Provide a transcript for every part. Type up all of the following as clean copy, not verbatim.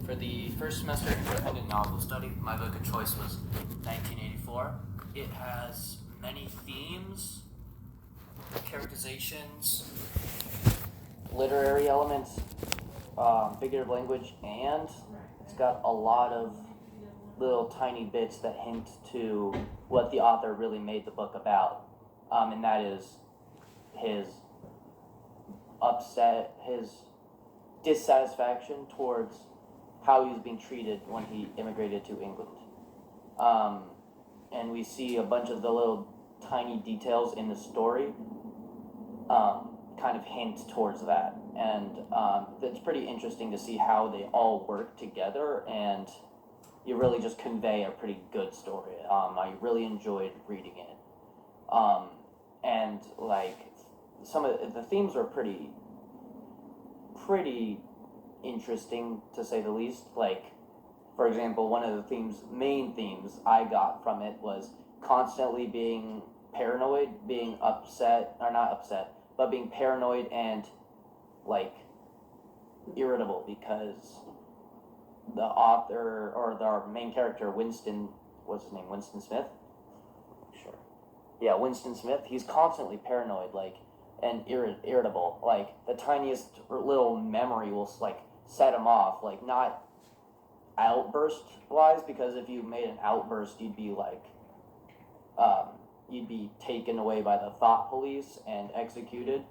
For the first semester independent novel study, my book of choice was 1984. It has many themes, characterizations, literary elements, figurative language, and it's got a lot of little tiny bits that hint to what the author really made the book about, and that is his his dissatisfaction towards how he was being treated when he immigrated to England. And we see a bunch of the little tiny details in the story kind of hint towards that. And it's pretty interesting to see how they all work together, and you really just convey a pretty good story. I really enjoyed reading it. And like some of the themes are pretty interesting, to say the least. Like, for example, one of the main themes I got from it was constantly being paranoid, being upset, or not upset, but being paranoid and like irritable because the author, or our main character, Winston, what's his name, Winston Smith? Sure. Yeah, Winston Smith, he's constantly paranoid, like, and irritable. Like, the tiniest little memory will, like, set him off. Like, not outburst-wise, because if you made an outburst, you'd be, like, you'd be taken away by the thought police and executed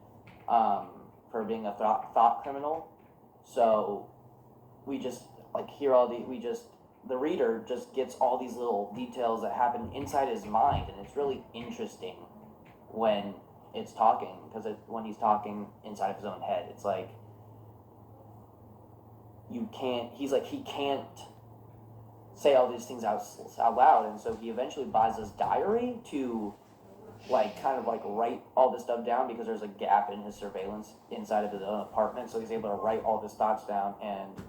for being a thought criminal. So, we just, like, the reader just gets all these little details that happen inside his mind, and it's really interesting when it's talking, because when he's talking inside of his own head, it's like he can't say all these things out loud, and so he eventually buys this diary to like kind of like write all this stuff down, because there's a gap in his surveillance inside of his own apartment, so he's able to write all his thoughts down. And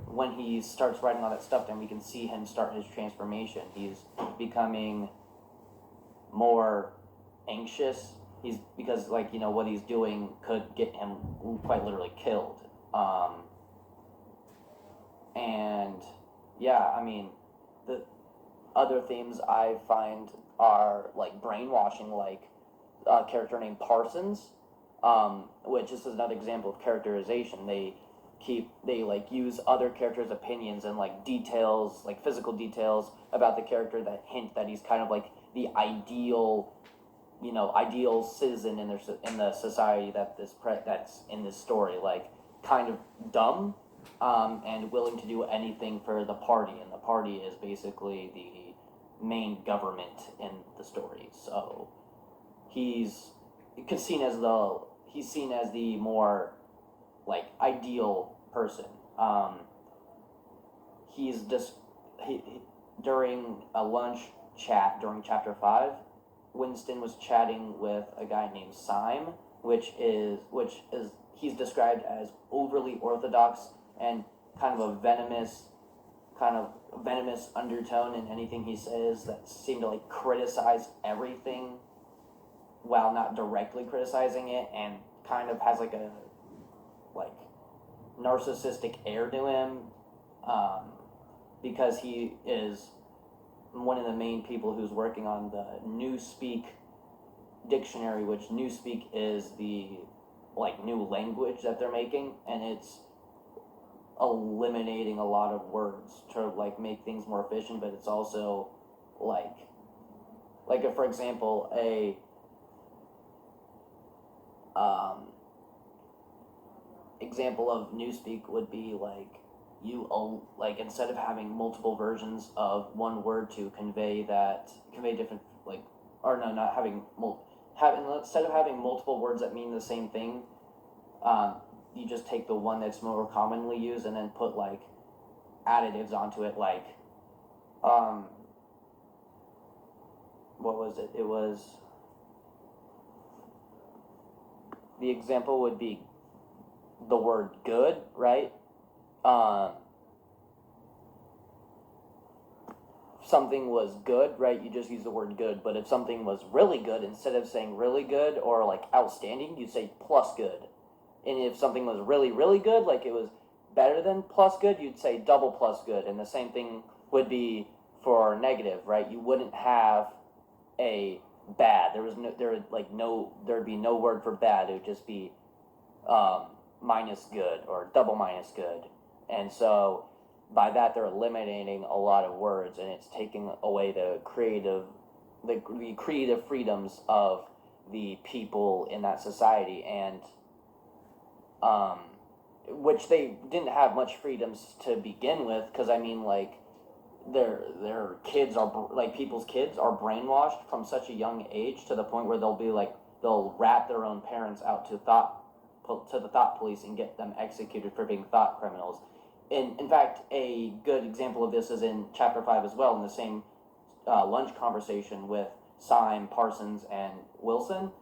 when he starts writing all that stuff down, we can see him start his transformation. He's becoming more anxious. Because like, you know, what he's doing could get him quite literally killed. And yeah, I mean, the other themes I find are like brainwashing, like a character named Parsons, which this is another example of characterization. They like use other characters' opinions and like details, like physical details about the character that hint that he's kind of like the ideal citizen in the society that's in this story, like kind of dumb, and willing to do anything for the party, and the party is basically the main government in the story. So he's seen as the more like ideal person. During a lunch chat during chapter 5, Winston was chatting with a guy named Syme, which is he's described as overly orthodox and kind of a venomous undertone in anything he says, that seem to like criticize everything while not directly criticizing it, and kind of has like a narcissistic air to him, because he is one of the main people who's working on the Newspeak dictionary, which Newspeak is the like new language that they're making, and it's eliminating a lot of words to like make things more efficient, but it's also like if, for example, a example of Newspeak would be like instead of having multiple versions of one word to convey different, like, or no, not having instead of having multiple words that mean the same thing, you just take the one that's more commonly used and then put like additives onto it, like what was it? It was, the example would be the word good, right? Something was good, right? You just use the word good. But if something was really good, instead of saying really good or like outstanding, you say plus good. And if something was really, really good, like it was better than plus good, you'd say double plus good, and the same thing would be for negative, right? You wouldn't have a bad. There'd be no word for bad. It would just be minus good or double minus good, and so by that they're eliminating a lot of words, and it's taking away the creative freedoms of the people in that society, and which they didn't have much freedoms to begin with, because I mean, like, their kids are, like, people's kids are brainwashed from such a young age to the point where they'll rat their own parents out to the thought police and get them executed for being thought criminals. In fact, a good example of this is in chapter 5 as well, in the same lunch conversation with Syme, Parsons, and Wilson.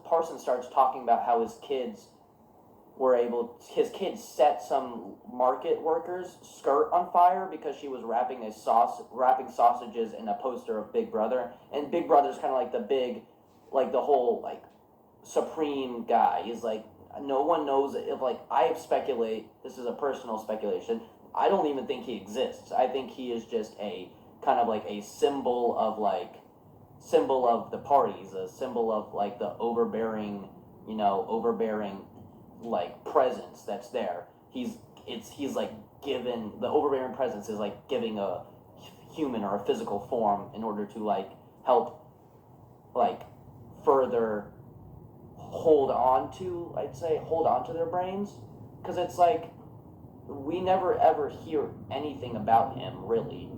Parsons starts talking about how his kids set some market worker's skirt on fire because she was wrapping sausages in a poster of Big Brother, and Big Brother's kind of like the whole, like, supreme guy. He's like, no one knows if, like, speculate, this is a personal speculation, I don't even think he exists. I think he is just a kind of like a symbol of the parties, a symbol of, like, the overbearing like presence that's there. He's like given, the overbearing presence is like giving a human or a physical form in order to, like, help, like, further hold on to their brains, because it's like we never ever hear anything about him really,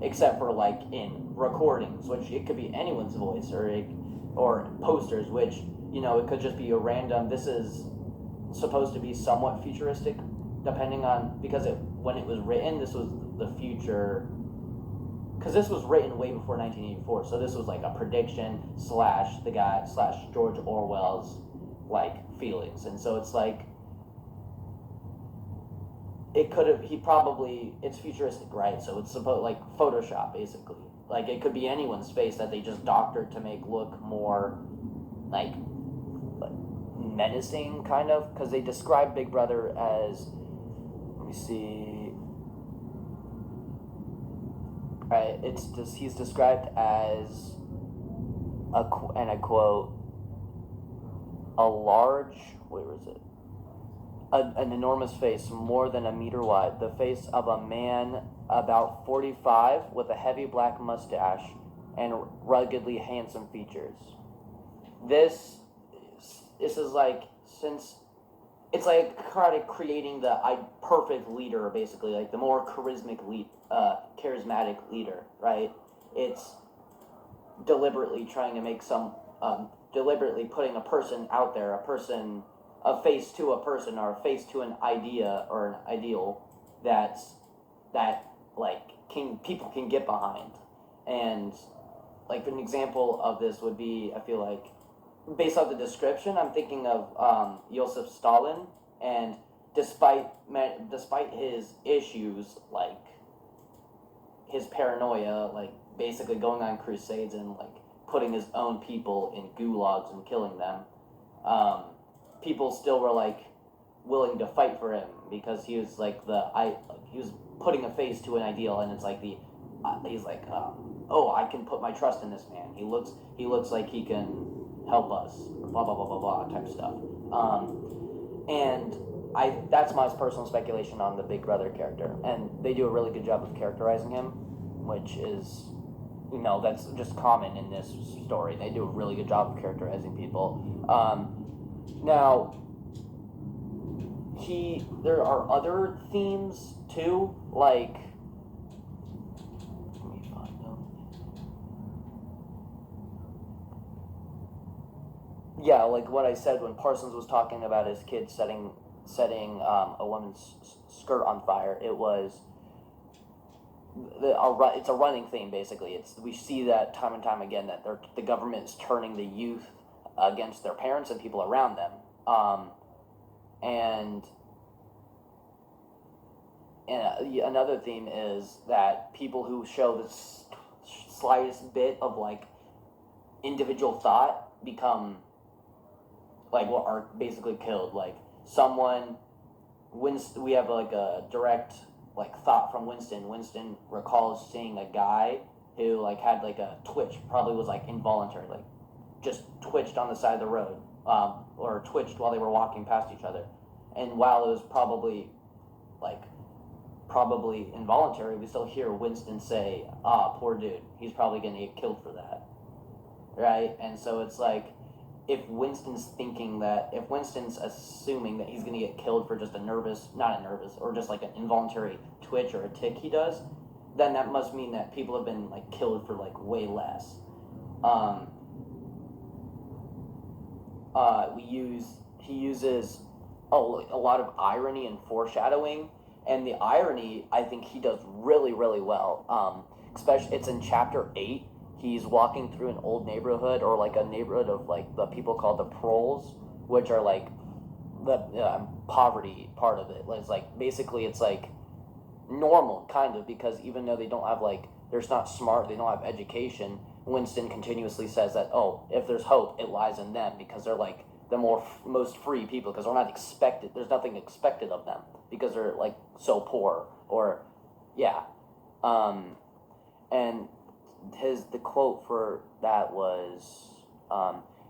except for, like, in recordings, which it could be anyone's voice, or posters, which, it could just be a random. This is supposed to be somewhat futuristic, depending on, because when it was written, this was the future, because this was written way before 1984, so this was like a prediction / George Orwell's, like, feelings, and so it's like it's futuristic, right? So it's supposed, like, Photoshop, basically. Like, it could be anyone's face that they just doctored to make look more, like menacing, kind of, because they describe Big Brother as, let me see, right, he's described as and I quote, a large, where is it? An enormous face, more than a meter wide, the face of a man about 45 with a heavy black mustache and ruggedly handsome features. This is like, since it's like kind of creating the perfect leader, basically, like the more charismatic leader, right? It's deliberately trying to make deliberately putting a person out there, a face to a person, or a face to an idea or an ideal that like people can get behind. And, like, an example of this would be, I feel like, based on the description, I'm thinking of Joseph Stalin, and despite his issues, like his paranoia, like basically going on crusades and, like, putting his own people in gulags and killing them, people still were, like, willing to fight for him because he was like he was putting a face to an ideal, and it's like he's like, oh, I can put my trust in this man. He looks like he can help us, blah blah blah blah blah type stuff. And that's my personal speculation on the Big Brother character, and they do a really good job of characterizing him, which is, that's just common in this story. They do a really good job of characterizing people. Now, there are other themes too, like, let me find them. Yeah, like what I said when Parsons was talking about his kid setting a woman's skirt on fire. It was it's a running theme, basically. We see that time and time again, that the government is turning the youth against their parents and people around them. And another theme is that people who show the slightest bit of, like, individual thought become like what are basically killed. Like someone, Winston, we have like a direct like thought from Winston. Winston recalls seeing a guy who like had like a twitch, probably was like involuntary, like just twitched on the side of the road, or twitched while they were walking past each other. And while it was like probably involuntary, we still hear Winston say, "Ah, poor dude, he's probably gonna get killed for that," right? And so it's like, if Winston's assuming that he's gonna get killed for just not a nervous, or just like an involuntary twitch or a tick he does, then that must mean that people have been like killed for like way less. He uses a lot of irony and foreshadowing, and the irony I think he does really really well. Especially it's in chapter 8. He's walking through an old neighborhood, or like a neighborhood of like the people called the proles, which are like the poverty part of it. It's like basically it's like normal kind of, because even though they don't have like, they're not smart, they don't have education, Winston continuously says that, oh, if there's hope, it lies in them, because they're like the most free people, because they're not expected, there's nothing expected of them because they're like so poor, or yeah. And the quote for that was,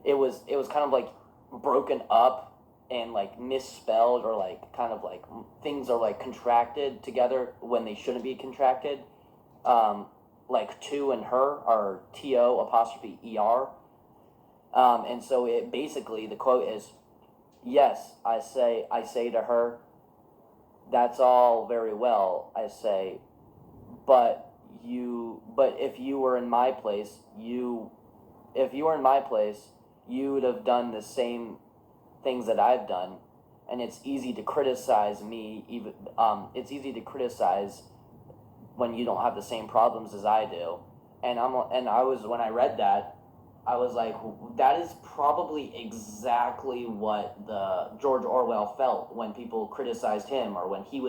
it was kind of like broken up and like misspelled, or like kind of like things are like contracted together when they shouldn't be contracted. Like to and her are TO apostrophe ER. And so it basically, the quote is, "Yes, I say to her, that's all very well, I say, but if you were in my place, you would have done the same things that I've done, and it's easy to criticize me, even it's easy to criticize when you don't have the same problems as I do." And when I read that, I was like, that is probably exactly what the George Orwell felt when people criticized him, or when he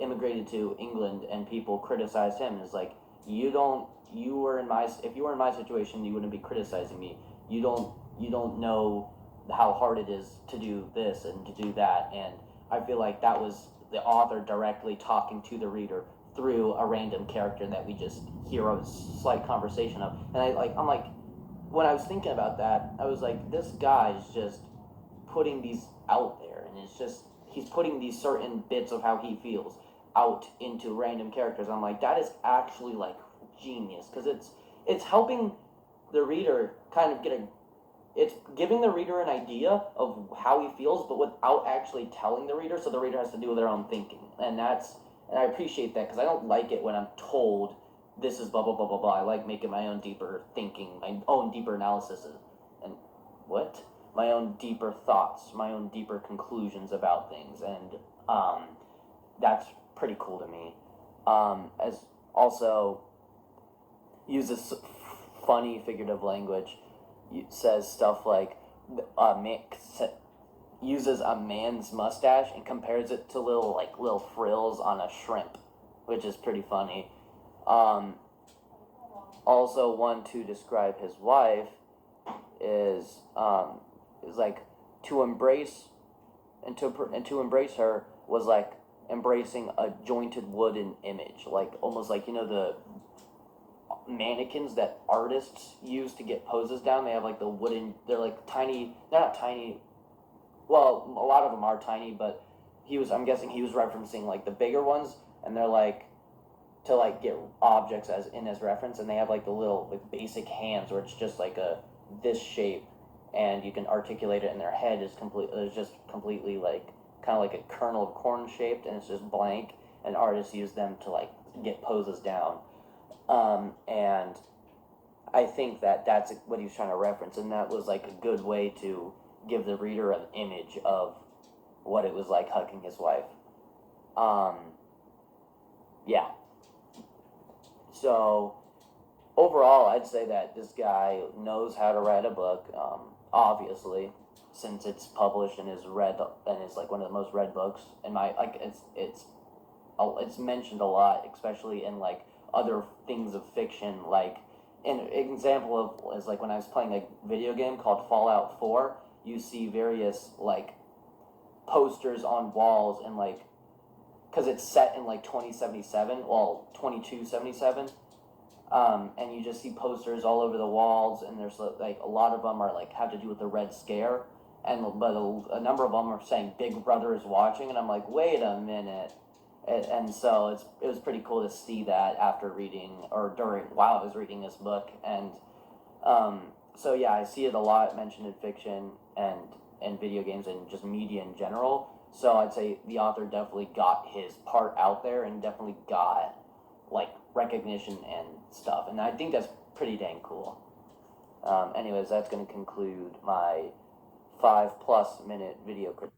immigrated to England and people criticized him. It's like, if you were in my situation, you wouldn't be criticizing me. You don't know how hard it is to do this and to do that. And I feel like that was the author directly talking to the reader through a random character that we just hear a slight conversation of. And I'm like, when I was thinking about that, I was like, this guy is just putting these out there, and he's putting these certain bits of how he feels out into random characters. I'm like, that is actually like genius, because it's helping the reader kind of it's giving the reader an idea of how he feels, but without actually telling the reader, so the reader has to do their own thinking. And I appreciate that, because I don't like it when I'm told this is blah blah blah blah blah. I like making my own deeper thinking, my own deeper analysis, and my own deeper thoughts, my own deeper conclusions about things, and that's pretty cool to me. As also uses funny figurative language, says stuff like, uses a man's mustache and compares it to little frills on a shrimp, which is pretty funny. Also, one to describe his wife is like to embrace to embrace her was like embracing a jointed wooden image, like almost like, the mannequins that artists use to get poses down. They have like the wooden, they're like tiny, they're not tiny, well, a lot of them are tiny, but I'm guessing he was referencing like the bigger ones, and they're like to like get objects as reference, and they have like the little like basic hands where it's just like this shape, and you can articulate it, and their head is just completely like kind of like a kernel of corn shaped, and it's just blank, and artists use them to like get poses down. And I think that's what he was trying to reference, and that was like a good way to give the reader an image of what it was like hugging his wife. Yeah. So overall, I'd say that this guy knows how to write a book. Obviously, since it's published and is read, and it's like one of the most read books. And it's mentioned a lot, especially in like other things of fiction. Like an example of is like when I was playing a video game called Fallout 4. you see various like posters on walls and like, because it's set in like 2077, well 2277, and you just see posters all over the walls, and there's like a lot of them are like have to do with the Red Scare, but a number of them are saying Big Brother is watching, and I'm like, wait a minute. And so it was pretty cool to see that after reading or while I was reading this book. And so yeah, I see it a lot mentioned in fiction and video games and just media in general. So I'd say the author definitely got his part out there and definitely got like recognition and stuff. And I think that's pretty dang cool. Anyways, that's going to conclude my 5+ minute video critique.